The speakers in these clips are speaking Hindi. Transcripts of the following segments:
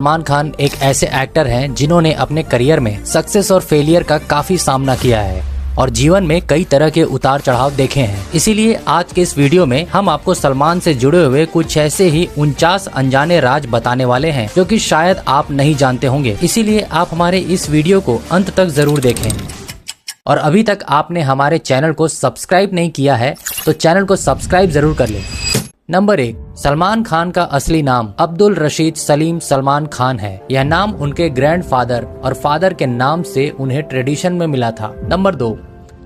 सलमान खान एक ऐसे एक्टर हैं जिन्होंने अपने करियर में सक्सेस और फेलियर का काफी सामना किया है और जीवन में कई तरह के उतार चढ़ाव देखे हैं। इसीलिए आज के इस वीडियो में हम आपको सलमान से जुड़े हुए कुछ ऐसे ही 49 अनजाने राज बताने वाले हैं जो कि शायद आप नहीं जानते होंगे। इसीलिए आप हमारे इस वीडियो को अंत तक जरूर देखें। और अभी तक आपने हमारे चैनल को सब्सक्राइब नहीं किया है तो चैनल को सब्सक्राइब जरूर कर लें। नंबर 1, सलमान खान का असली नाम अब्दुल रशीद सलीम सलमान खान है। यह नाम उनके ग्रैंडफादर और फादर के नाम से उन्हें ट्रेडिशन में मिला था। नंबर 2,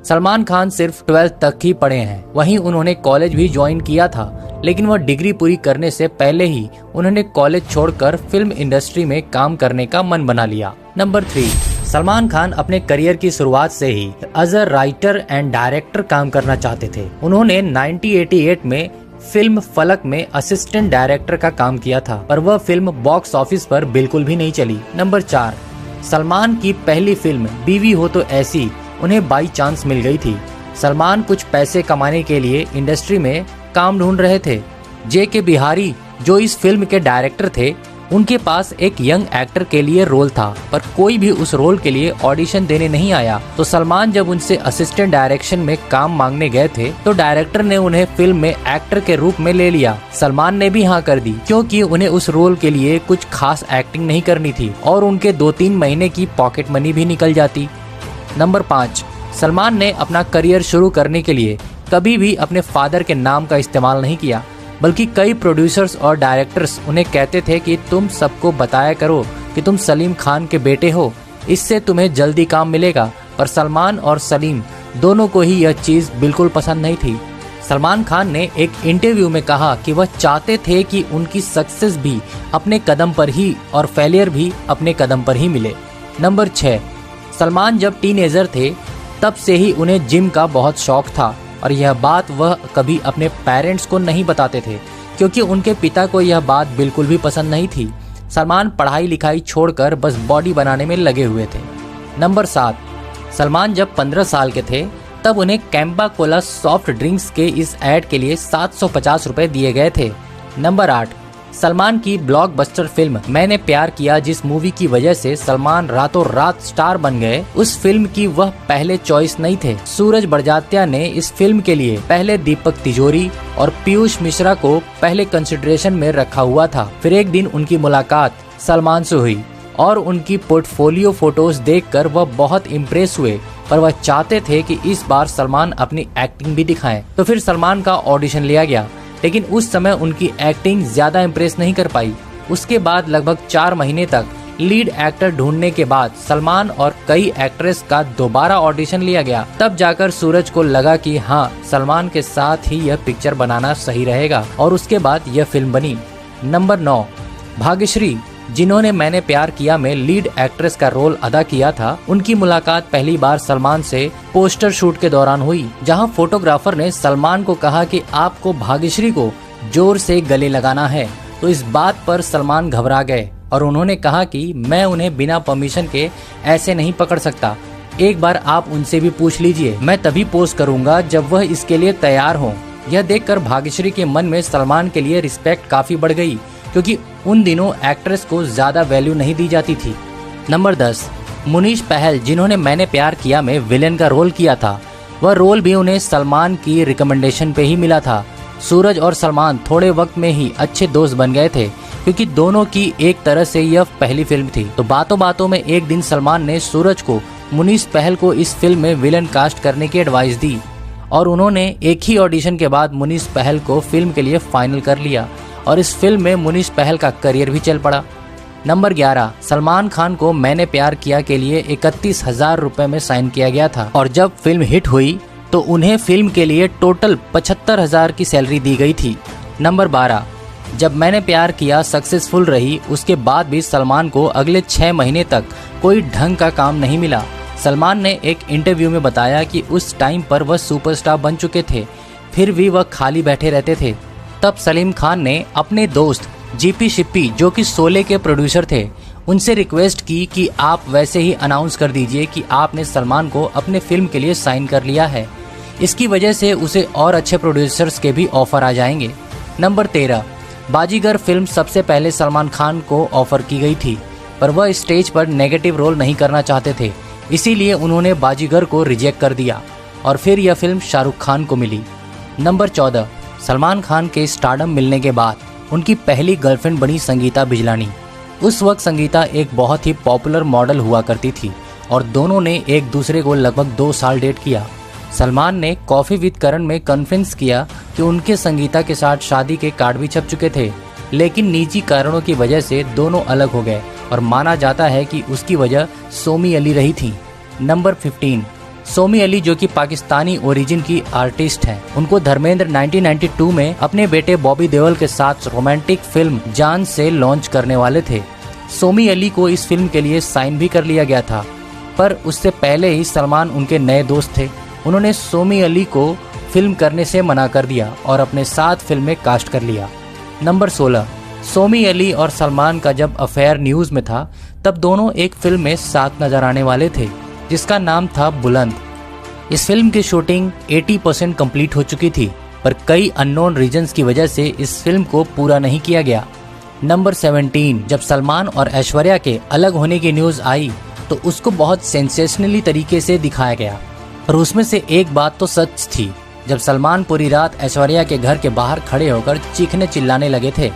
सलमान खान सिर्फ 12th तक ही पढ़े हैं। वहीं उन्होंने कॉलेज भी ज्वाइन किया था, लेकिन वह डिग्री पूरी करने से पहले ही उन्होंने कॉलेज छोड़कर फिल्म इंडस्ट्री में काम करने का मन बना लिया। नंबर 3, सलमान खान अपने करियर की शुरुआत से ही as a writer and director काम करना चाहते थे। उन्होंने 1988 में फिल्म फलक में असिस्टेंट डायरेक्टर का काम किया था, पर वह फिल्म बॉक्स ऑफिस पर बिल्कुल भी नहीं चली। नंबर 4, सलमान की पहली फिल्म बीवी हो तो ऐसी उन्हें बाई चांस मिल गई थी। सलमान कुछ पैसे कमाने के लिए इंडस्ट्री में काम ढूंढ रहे थे। J.K. बिहारी जो इस फिल्म के डायरेक्टर थे, उनके पास एक यंग एक्टर के लिए रोल था, पर कोई भी उस रोल के लिए ऑडिशन देने नहीं आया। तो सलमान जब उनसे असिस्टेंट डायरेक्शन में काम मांगने गए थे तो डायरेक्टर ने उन्हें फिल्म में एक्टर के रूप में ले लिया। सलमान ने भी हाँ कर दी, क्योंकि उन्हें उस रोल के लिए कुछ खास एक्टिंग नहीं करनी थी और उनके 2-3 महीने की पॉकेट मनी भी निकल जाती। नंबर 5, सलमान ने अपना करियर शुरू करने के लिए कभी भी अपने फादर के नाम का इस्तेमाल नहीं किया, बल्कि कई प्रोड्यूसर्स और डायरेक्टर्स उन्हें कहते थे कि तुम सबको बताया करो कि तुम सलीम खान के बेटे हो, इससे तुम्हें जल्दी काम मिलेगा। पर सलमान और सलीम दोनों को ही यह चीज बिल्कुल पसंद नहीं थी। सलमान खान ने एक इंटरव्यू में कहा कि वह चाहते थे कि उनकी सक्सेस भी अपने कदम पर ही और फेलियर भी अपने कदम पर ही मिले। नंबर 6, सलमान जब टीनेजर थे तब से ही उन्हें जिम का बहुत शौक था और यह बात वह कभी अपने पेरेंट्स को नहीं बताते थे, क्योंकि उनके पिता को यह बात बिल्कुल भी पसंद नहीं थी। सलमान पढ़ाई लिखाई छोड़कर बस बॉडी बनाने में लगे हुए थे। नंबर 7, सलमान जब 15 साल के थे तब उन्हें कैंपा कोला सॉफ्ट ड्रिंक्स के इस ऐड के लिए 750 रुपए दिए गए थे। नंबर 8, सलमान की ब्लॉकबस्टर फिल्म मैंने प्यार किया, जिस मूवी की वजह से सलमान रातों रात स्टार बन गए, उस फिल्म की वह पहले चॉइस नहीं थे। सूरज बड़जात्या ने इस फिल्म के लिए पहले दीपक तिजोरी और पीयूष मिश्रा को पहले कंसिडरेशन में रखा हुआ था। फिर एक दिन उनकी मुलाकात सलमान से हुई और उनकी पोर्टफोलियो फोटोज देखकर वह बहुत इम्प्रेस हुए, पर वह चाहते थे कि इस बार सलमान अपनी एक्टिंग भी दिखाएं। तो फिर सलमान का ऑडिशन लिया गया, लेकिन उस समय उनकी एक्टिंग ज्यादा इम्प्रेस नहीं कर पाई। उसके बाद लगभग 4 महीने तक लीड एक्टर ढूंढने के बाद सलमान और कई एक्ट्रेस का दोबारा ऑडिशन लिया गया। तब जाकर सूरज को लगा कि हाँ, सलमान के साथ ही यह पिक्चर बनाना सही रहेगा और उसके बाद यह फिल्म बनी। नंबर 9, भाग्यश्री जिन्होंने मैंने प्यार किया में लीड एक्ट्रेस का रोल अदा किया था, उनकी मुलाकात पहली बार सलमान से पोस्टर शूट के दौरान हुई, जहां फोटोग्राफर ने सलमान को कहा कि आपको भाग्यश्री को जोर से गले लगाना है। तो इस बात पर सलमान घबरा गए और उन्होंने कहा कि मैं उन्हें बिना परमिशन के ऐसे नहीं पकड़ सकता, एक बार आप उनसे भी पूछ लीजिए, मैं तभी पोस्ट करूंगा जब वह इसके लिए तैयार हो। यह देखकर भाग्यश्री के मन में सलमान के लिए रिस्पेक्ट काफी बढ़ गई, क्योंकि उन दिनों एक्ट्रेस को ज्यादा वैल्यू नहीं दी जाती थी। नंबर 10, मुनीश पहल जिन्होंने मैंने प्यार किया में विलेन का रोल किया था, वह रोल भी उन्हें सलमान की रिकमेंडेशन पे ही मिला था। सूरज और सलमान थोड़े वक्त में ही अच्छे दोस्त बन गए थे, क्योंकि दोनों की एक तरह से यह पहली फिल्म थी। तो बातों बातों में एक दिन सलमान ने सूरज को मुनीश पहल को इस फिल्म में विलेन कास्ट करने की एडवाइस दी और उन्होंने एक ही ऑडिशन के बाद मुनीश पहल को फिल्म के लिए फाइनल कर लिया और इस फिल्म में मुनीश पहल का करियर भी चल पड़ा। नंबर 11, सलमान खान को मैंने प्यार किया के लिए 31,000 रुपए में साइन किया गया था और जब फिल्म हिट हुई तो उन्हें फिल्म के लिए टोटल 75,000 की सैलरी दी गई थी। नंबर 12, जब मैंने प्यार किया सक्सेसफुल रही, उसके बाद भी सलमान को अगले 6 महीने तक कोई ढंग का काम नहीं मिला। सलमान ने एक इंटरव्यू में बताया कि उस टाइम पर वह सुपरस्टार बन चुके थे, फिर भी वह खाली बैठे रहते थे। तब सलीम खान ने अपने दोस्त जीपी शिप्पी जो कि शोले के प्रोड्यूसर थे, उनसे रिक्वेस्ट की कि आप वैसे ही अनाउंस कर दीजिए कि आपने सलमान को अपने फिल्म के लिए साइन कर लिया है, इसकी वजह से उसे और अच्छे प्रोड्यूसर्स के भी ऑफर आ जाएंगे। नंबर 13, बाजीगर फिल्म सबसे पहले सलमान खान को ऑफर की गई थी, पर वह स्टेज पर नेगेटिव रोल नहीं करना चाहते थे, इसीलिए उन्होंने बाजीगर को रिजेक्ट कर दिया और फिर यह फिल्म शाहरुख खान को मिली। नंबर 14, सलमान खान के स्टारडम मिलने के बाद उनकी पहली गर्लफ्रेंड बनी संगीता बिजलानी। उस वक्त संगीता एक बहुत ही पॉपुलर मॉडल हुआ करती थी और दोनों ने एक दूसरे को लगभग 2 साल डेट किया। सलमान ने कॉफी विद करण में कन्विंस किया कि उनके संगीता के साथ शादी के कार्ड भी छप चुके थे, लेकिन निजी कारणों की वजह से दोनों अलग हो गए और माना जाता है कि उसकी वजह सोमी अली रही थी। नंबर 15, सोमी अली जो कि पाकिस्तानी ओरिजिन की आर्टिस्ट हैं, उनको धर्मेंद्र 1992 में अपने बेटे बॉबी देओल के साथ रोमांटिक फिल्म जान से लॉन्च करने वाले थे। सोमी अली को इस फिल्म के लिए साइन भी कर लिया गया था, पर उससे पहले ही सलमान उनके नए दोस्त थे। उन्होंने सोमी अली को फिल्म करने से मना कर दिया और अपने साथ फिल्म में कास्ट कर लिया। नंबर 16, सोमी अली और सलमान का जब अफेयर न्यूज़ में था तब दोनों एक फिल्म में साथ नजर आने वाले थे जिसका नाम था बुलंद। इस फिल्म की शूटिंग 80% कंप्लीट हो चुकी थी, पर कई अननोन रीजंस की वजह से इस फिल्म को पूरा नहीं किया गया। नंबर 17, जब सलमान और ऐश्वर्या के अलग होने की न्यूज़ आई तो उसको बहुत सेंसेशनली तरीके से दिखाया गया, और उसमें से एक बात तो सच थी जब सलमान पूरी रात ऐश्वर्या के घर के बाहर खड़े होकर चीखने चिल्लाने लगे थे।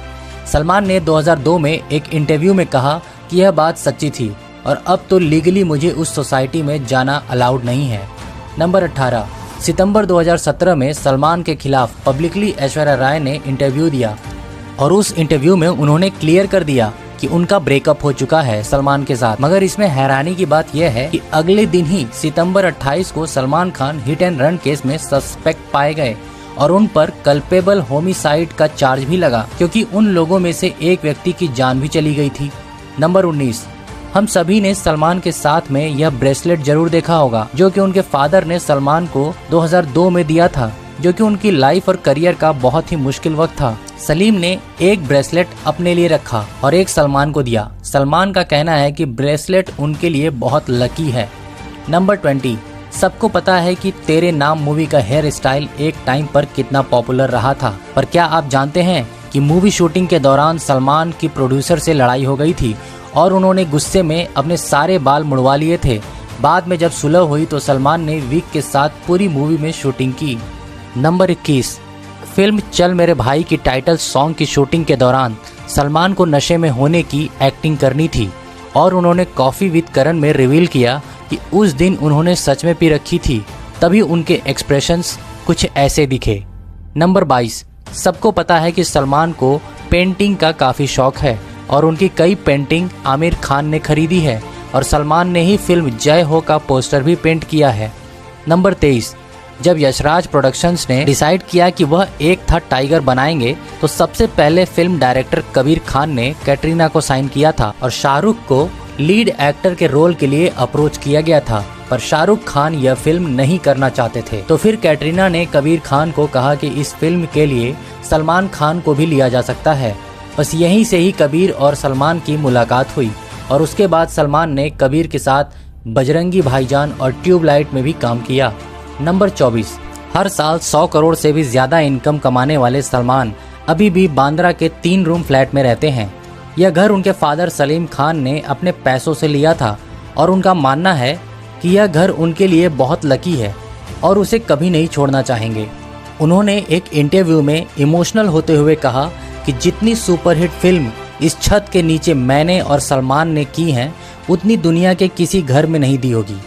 सलमान ने 2002 में एक इंटरव्यू में कहा कि यह बात सच्ची थी और अब तो लीगली मुझे उस सोसाइटी में जाना अलाउड नहीं है। नंबर 18, सितंबर 2017 में सलमान के खिलाफ पब्लिकली ऐश्वर्या राय ने इंटरव्यू दिया और उस इंटरव्यू में उन्होंने क्लियर कर दिया कि उनका ब्रेकअप हो चुका है सलमान के साथ। मगर इसमें हैरानी की बात यह है कि अगले दिन ही सितंबर 28 को Salman Khan hit and run case में सस्पेक्ट पाए गए और उन पर कल्पेबल होमिसाइड का चार्ज भी लगा, क्योंकि उन लोगों में से एक व्यक्ति की जान भी चली गई थी। नंबर 19, हम सभी ने सलमान के साथ में यह ब्रेसलेट जरूर देखा होगा जो कि उनके फादर ने सलमान को 2002 में दिया था, जो कि उनकी लाइफ और करियर का बहुत ही मुश्किल वक्त था। सलीम ने एक ब्रेसलेट अपने लिए रखा और एक सलमान को दिया। सलमान का कहना है कि ब्रेसलेट उनके लिए बहुत लकी है। नंबर 20, सबको पता है कि तेरे नाम मूवी का हेयर स्टाइल एक टाइम पर कितना पॉपुलर रहा था, पर क्या आप जानते हैं कि मूवी शूटिंग के दौरान सलमान की प्रोड्यूसर से लड़ाई हो गई थी और उन्होंने गुस्से में अपने सारे बाल मुड़वा लिए थे। बाद में जब सुलह हुई तो सलमान ने विग के साथ पूरी मूवी में शूटिंग की। नंबर 21, फिल्म चल मेरे भाई की टाइटल सॉन्ग की शूटिंग के दौरान सलमान को नशे में होने की एक्टिंग करनी थी और उन्होंने कॉफी विद करण में रिवील किया कि उस दिन उन्होंने सच में पी रखी थी, तभी उनके एक्सप्रेशंस कुछ ऐसे दिखे। नंबर 22, सबको पता है कि सलमान को पेंटिंग का काफ़ी शौक है और उनकी कई पेंटिंग आमिर खान ने खरीदी है और सलमान ने ही फिल्म जय हो का पोस्टर भी पेंट किया है। नंबर 23, जब यशराज प्रोडक्शंस ने डिसाइड किया कि वह एक था टाइगर बनाएंगे तो सबसे पहले फिल्म डायरेक्टर कबीर खान ने कैटरीना को साइन किया था और शाहरुख को लीड एक्टर के रोल के लिए अप्रोच किया गया था, पर शाहरुख खान यह फिल्म नहीं करना चाहते थे। तो फिर कैटरीना ने कबीर खान को कहा कि इस फिल्म के लिए सलमान खान को भी लिया जा सकता है। बस यहीं से ही कबीर और सलमान की मुलाकात हुई और उसके बाद सलमान ने कबीर के साथ बजरंगी भाईजान और ट्यूबलाइट में भी काम किया। नंबर 24, हर साल 100 करोड़ से भी ज्यादा इनकम कमाने वाले सलमान अभी भी बांद्रा के 3 रूम फ्लैट में रहते हैं। यह घर उनके फादर सलीम खान ने अपने पैसों से लिया था और उनका मानना है कि यह घर उनके लिए बहुत लकी है और उसे कभी नहीं छोड़ना चाहेंगे। उन्होंने एक इंटरव्यू में इमोशनल होते हुए कहा कि जितनी सुपरहिट फिल्म इस छत के नीचे मैंने और सलमान ने की हैं, उतनी दुनिया के किसी घर में नहीं दी होगी।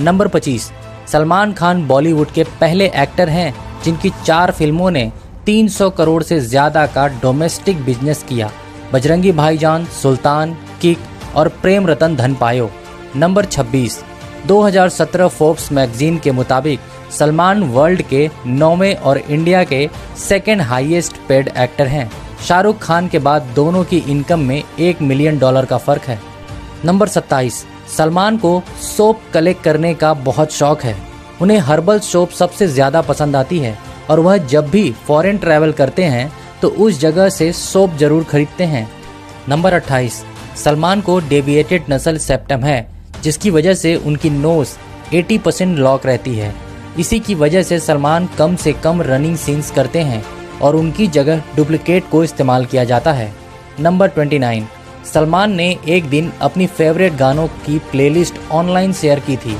नंबर 25, सलमान खान बॉलीवुड के पहले एक्टर हैं जिनकी 4 फिल्मों ने 300 करोड़ से ज़्यादा का डोमेस्टिक बिजनेस किया। बजरंगी भाईजान, सुल्तान, किक और प्रेम रतन धन पायो। नंबर 26, 2017 फोर्ब्स मैगजीन के मुताबिक सलमान वर्ल्ड के 9वें और इंडिया के 2nd हाईएस्ट पेड एक्टर हैं। शाहरुख खान के बाद दोनों की इनकम में $1 मिलियन का फ़र्क है। नंबर 27, सलमान को सोप कलेक्ट करने का बहुत शौक है। उन्हें हर्बल सोप सबसे ज़्यादा पसंद आती है और वह जब भी फॉरेन ट्रैवल करते हैं तो उस जगह से सोप जरूर खरीदते हैं। नंबर 28, सलमान को डेविएटेड नस्ल सेप्टम है जिसकी वजह से उनकी नोज 80% लॉक रहती है। इसी की वजह से सलमान कम से कम रनिंग सीन्स करते हैं और उनकी जगह डुप्लीकेट को इस्तेमाल किया जाता है। नंबर 29, सलमान ने एक दिन अपनी फेवरेट गानों की प्लेलिस्ट ऑनलाइन शेयर की थी।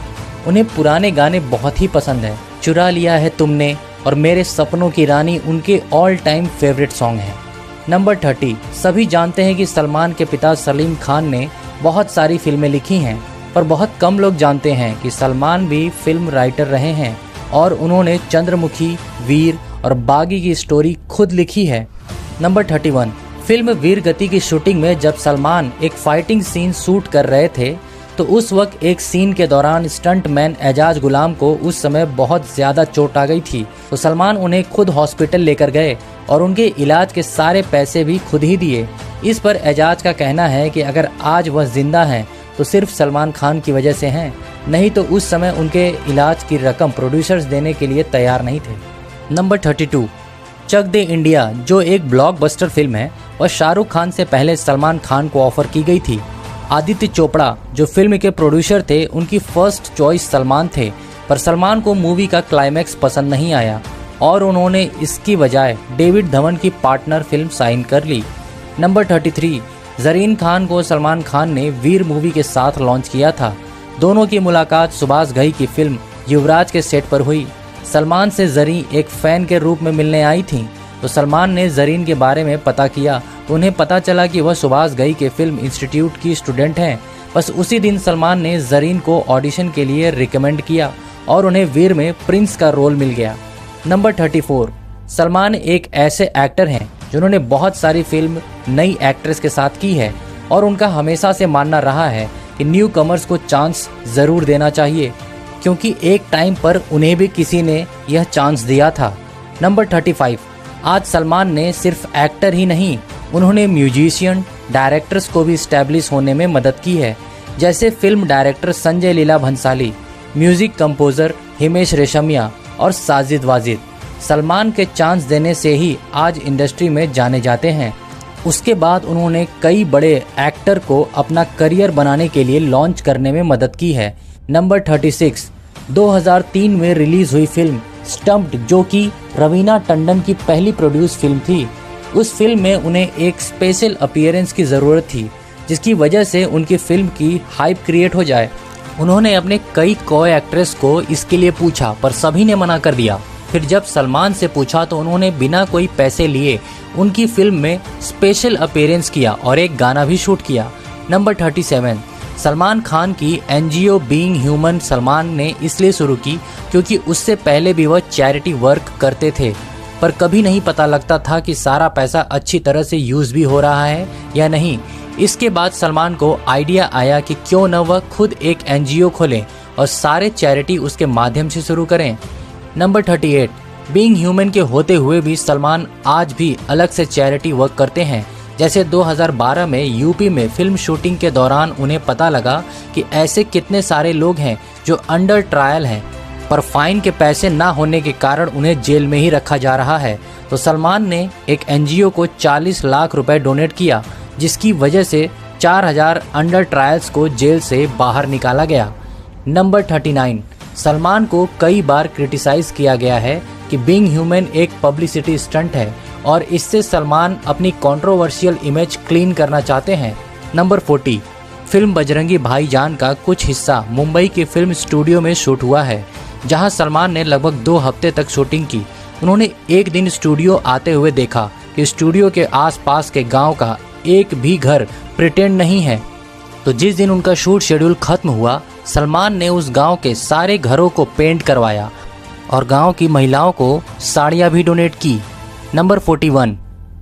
उन्हें पुराने गाने बहुत ही पसंद है। चुरा लिया है तुमने और मेरे सपनों की रानी उनके ऑल टाइम फेवरेट सॉन्ग हैं। नंबर 30, सभी जानते हैं कि सलमान के पिता सलीम खान ने बहुत सारी फिल्में लिखी हैं, पर बहुत कम लोग जानते हैं कि सलमान भी फिल्म राइटर रहे हैं और उन्होंने चंद्रमुखी, वीर और बागी की स्टोरी खुद लिखी है। नंबर 31, फिल्म वीर गति की शूटिंग में जब सलमान एक फाइटिंग सीन शूट कर रहे थे तो उस वक्त एक सीन के दौरान स्टंटमैन एजाज गुलाम को उस समय बहुत ज़्यादा चोट आ गई थी, तो सलमान उन्हें खुद हॉस्पिटल लेकर गए और उनके इलाज के सारे पैसे भी खुद ही दिए। इस पर एजाज का कहना है कि अगर आज वह जिंदा हैं तो सिर्फ सलमान खान की वजह से हैं, नहीं तो उस समय उनके इलाज की रकम प्रोड्यूसर्स देने के लिए तैयार नहीं थे। नंबर 32, चक दे इंडिया जो एक ब्लॉकबस्टर फिल्म है वह शाहरुख खान से पहले सलमान खान को ऑफर की गई थी। आदित्य चोपड़ा जो फिल्म के प्रोड्यूसर थे उनकी फर्स्ट चॉइस सलमान थे, पर सलमान को मूवी का क्लाइमैक्स पसंद नहीं आया और उन्होंने इसकी बजाय डेविड धवन की पार्टनर फिल्म साइन कर ली। नंबर 33, जरीन खान को सलमान खान ने वीर मूवी के साथ लॉन्च किया था। दोनों की मुलाकात सुभाष घई की फिल्म युवराज के सेट पर हुई। सलमान से जरीन एक फैन के रूप में मिलने आई थी, तो सलमान ने जरीन के बारे में पता किया तो उन्हें पता चला कि वह सुभाष घई के फिल्म इंस्टीट्यूट की स्टूडेंट हैं। बस उसी दिन सलमान ने जरीन को ऑडिशन के लिए रिकमेंड किया और उन्हें वीर में प्रिंस का रोल मिल गया। नंबर 34, सलमान एक ऐसे एक्टर हैं जिन्होंने बहुत सारी फिल्म नई एक्ट्रेस के साथ की है और उनका हमेशा से मानना रहा है कि न्यू कमर्स को चांस ज़रूर देना चाहिए, क्योंकि एक टाइम पर उन्हें भी किसी ने यह चांस दिया था। नंबर 35, आज सलमान ने सिर्फ एक्टर ही नहीं, उन्होंने म्यूजिशियन, डायरेक्टर्स को भी स्टैब्लिश होने में मदद की है, जैसे film director Sanjay Leela Bhansali, music composer Himesh Reshammiya और साजिद वाजिद। सलमान के चांस देने से ही आज इंडस्ट्री में जाने जाते हैं। उसके बाद उन्होंने कई बड़े एक्टर को अपना करियर बनाने के लिए लॉन्च करने में मदद की है। नंबर 36, 2003 में रिलीज हुई फिल्म स्टम्प्ड जो कि रवीना टंडन की पहली प्रोड्यूस फिल्म थी। उस फिल्म में उन्हें एक स्पेशल अपीयरेंस की ज़रूरत थी जिसकी वजह से उनकी फिल्म की हाइप क्रिएट हो जाए। उन्होंने अपने कई को एक्ट्रेस को इसके लिए पूछा पर सभी ने मना कर दिया। फिर जब सलमान से पूछा तो उन्होंने बिना कोई पैसे लिए उनकी फिल्म में स्पेशल अपीयरेंस किया और एक गाना भी शूट किया। नंबर 37, सलमान खान की एनजीओ बीइंग ह्यूमन सलमान ने इसलिए शुरू की क्योंकि उससे पहले भी वह चैरिटी वर्क करते थे, पर कभी नहीं पता लगता था कि सारा पैसा अच्छी तरह से यूज़ भी हो रहा है या नहीं। इसके बाद सलमान को आइडिया आया कि क्यों न वह खुद एक एनजीओ खोलें और सारे चैरिटी उसके माध्यम से शुरू करें। नंबर 38, बीइंग ह्यूमन के होते हुए भी सलमान आज भी अलग से चैरिटी वर्क करते हैं। जैसे 2012 में यूपी में फिल्म शूटिंग के दौरान उन्हें पता लगा कि ऐसे कितने सारे लोग हैं जो अंडर ट्रायल हैं, पर फाइन के पैसे ना होने के कारण उन्हें जेल में ही रखा जा रहा है, तो सलमान ने एक एनजीओ को 40 लाख रुपए डोनेट किया, जिसकी वजह से 4000 अंडर ट्रायल्स को जेल से बाहर निकाला गया। नंबर 39, सलमान को कई बार क्रिटिसाइज किया गया है कि बीइंग ह्यूमन एक पब्लिसिटी स्टंट है और इससे सलमान अपनी कंट्रोवर्शियल इमेज क्लीन करना चाहते हैं। नंबर 40, फिल्म बजरंगी भाईजान का कुछ हिस्सा मुंबई के फिल्म स्टूडियो में शूट हुआ है, जहां सलमान ने लगभग 2 हफ्ते तक शूटिंग की। उन्होंने एक दिन स्टूडियो आते हुए देखा कि स्टूडियो के आसपास के गांव का एक भी घर प्रिटेंड नहीं है, तो जिस दिन उनका शूट शेड्यूल खत्म हुआ सलमान ने उस गांव के सारे घरों को पेंट करवाया और गांव की महिलाओं को साड़ियां भी डोनेट की। नंबर 41,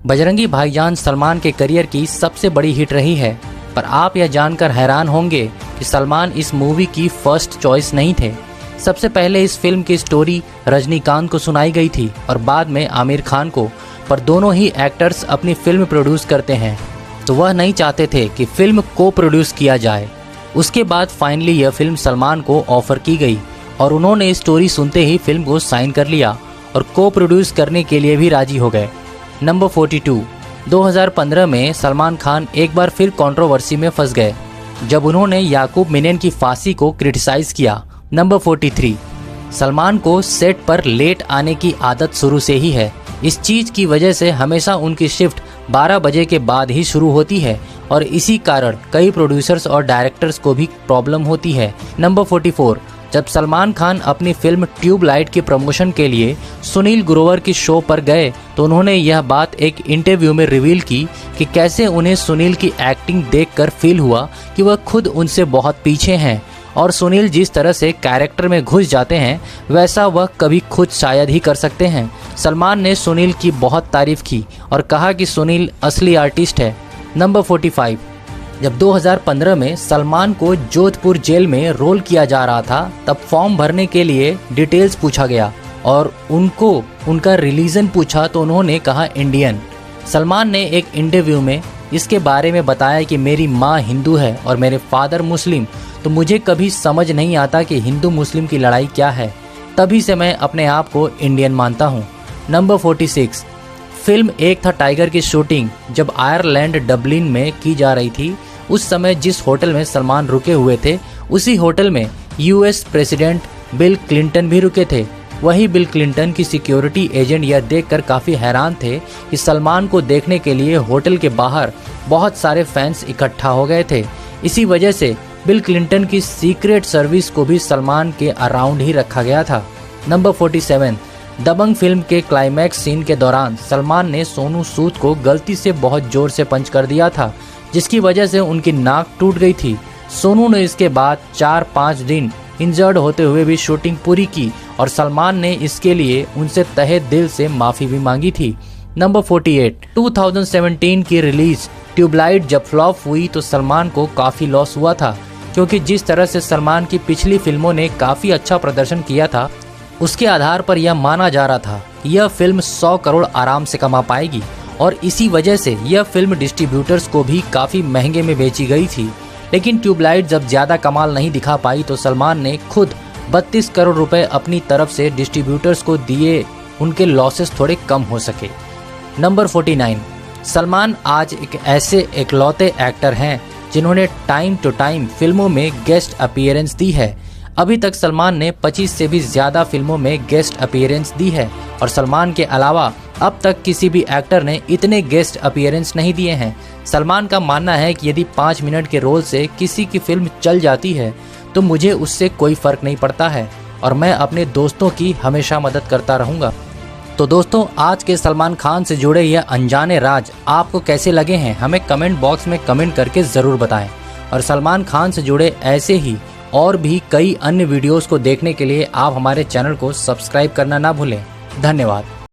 बजरंगी भाईजान सलमान के करियर की सबसे बड़ी हिट रही है, पर आप यह जानकर हैरान होंगे कि सलमान इस मूवी की फर्स्ट चॉइस नहीं थे। सबसे पहले इस फिल्म की स्टोरी रजनीकांत को सुनाई गई थी और बाद में आमिर खान को, पर दोनों ही एक्टर्स अपनी फिल्म प्रोड्यूस करते हैं तो वह नहीं चाहते थे कि फिल्म को प्रोड्यूस किया जाए। उसके बाद फाइनली यह फिल्म सलमान को ऑफर की गई और उन्होंने स्टोरी सुनते ही फिल्म को साइन कर लिया और को प्रोड्यूस करने के लिए भी राजी हो गए। नंबर 42, 2015 में सलमान खान एक बार फिर कंट्रोवर्सी में फंस गए जब उन्होंने याकूब मेनन की फांसी को क्रिटिसाइज किया। नंबर 43, सलमान को सेट पर लेट आने की आदत शुरू से ही है, इस चीज की वजह से हमेशा उनकी शिफ्ट 12 बजे के बाद ही शुरू होती है और इसी कारण कई प्रोड्यूसर्स और डायरेक्टर्स को भी प्रॉब्लम होती है। नंबर 44, जब सलमान खान अपनी फिल्म ट्यूबलाइट की प्रमोशन के लिए सुनील ग्रोवर की शो पर गए तो उन्होंने यह बात एक इंटरव्यू में रिवील की कि कैसे उन्हें सुनील की एक्टिंग देखकर फील हुआ कि वह खुद उनसे बहुत पीछे हैं और सुनील जिस तरह से कैरेक्टर में घुस जाते हैं वैसा वह कभी खुद शायद ही कर सकते हैं। सलमान ने सुनील की बहुत तारीफ की और कहा कि सुनील असली आर्टिस्ट है। नंबर 45, जब 2015 में सलमान को जोधपुर जेल में रोल किया जा रहा था तब फॉर्म भरने के लिए डिटेल्स पूछा गया और उनको उनका रिलीजन पूछा तो उन्होंने कहा इंडियन। सलमान ने एक इंटरव्यू में इसके बारे में बताया कि मेरी माँ हिंदू है और मेरे फादर मुस्लिम, तो मुझे कभी समझ नहीं आता कि हिंदू मुस्लिम की लड़ाई क्या है, तभी से मैं अपने आप को इंडियन मानता हूँ। नंबर 46, फिल्म एक था टाइगर की शूटिंग जब आयरलैंड डबलिन में की जा रही थी, उस समय जिस होटल में सलमान रुके हुए थे उसी होटल में यूएस प्रेसिडेंट बिल क्लिंटन भी रुके थे। वही बिल क्लिंटन की सिक्योरिटी एजेंट यह देखकर काफ़ी हैरान थे कि सलमान को देखने के लिए होटल के बाहर बहुत सारे फैंस इकट्ठा हो गए थे। इसी वजह से बिल क्लिंटन की सीक्रेट सर्विस को भी सलमान के अराउंड ही रखा गया था। नंबर 47, दबंग फिल्म के क्लाइमैक्स सीन के दौरान सलमान ने सोनू सूद को गलती से बहुत जोर से पंच कर दिया था जिसकी वजह से उनकी नाक टूट गई थी। सोनू ने इसके बाद 4-5 दिन इंजर्ड होते हुए भी शूटिंग पूरी की और सलमान ने इसके लिए उनसे तहे दिल से माफ़ी भी मांगी थी। नंबर 48, 2017 की रिलीज ट्यूबलाइट जब फ्लॉप हुई तो सलमान को काफ़ी लॉस हुआ था क्योंकि जिस तरह से सलमान की पिछली फिल्मों ने काफ़ी अच्छा प्रदर्शन किया था उसके आधार पर यह माना जा रहा था यह फिल्म 100 करोड़ आराम से कमा पाएगी और इसी वजह से यह फिल्म डिस्ट्रीब्यूटर्स को भी काफ़ी महंगे में बेची गई थी। लेकिन ट्यूबलाइट जब ज़्यादा कमाल नहीं दिखा पाई तो सलमान ने खुद 32 करोड़ रुपए अपनी तरफ से डिस्ट्रीब्यूटर्स को दिए, उनके लॉसेस थोड़े कम हो सके। नंबर 49, सलमान आज एक ऐसे इकलौते एक्टर हैं जिन्होंने टाइम टू टाइम फिल्मों में गेस्ट अपीयरेंस दी है। अभी तक सलमान ने 25 से भी ज़्यादा फिल्मों में गेस्ट अपीयरेंस दी है और सलमान के अलावा अब तक किसी भी एक्टर ने इतने गेस्ट अपीयरेंस नहीं दिए हैं। सलमान का मानना है कि यदि 5 मिनट के रोल से किसी की फिल्म चल जाती है तो मुझे उससे कोई फ़र्क नहीं पड़ता है और मैं अपने दोस्तों की हमेशा मदद करता रहूँगा। तो दोस्तों, आज के सलमान खान से जुड़े यह अनजाने राज आपको कैसे लगे हैं हमें कमेंट बॉक्स में कमेंट करके ज़रूर बताएं और सलमान खान से जुड़े ऐसे ही और भी कई अन्य वीडियोस को देखने के लिए आप हमारे चैनल को सब्सक्राइब करना ना भूलें। धन्यवाद।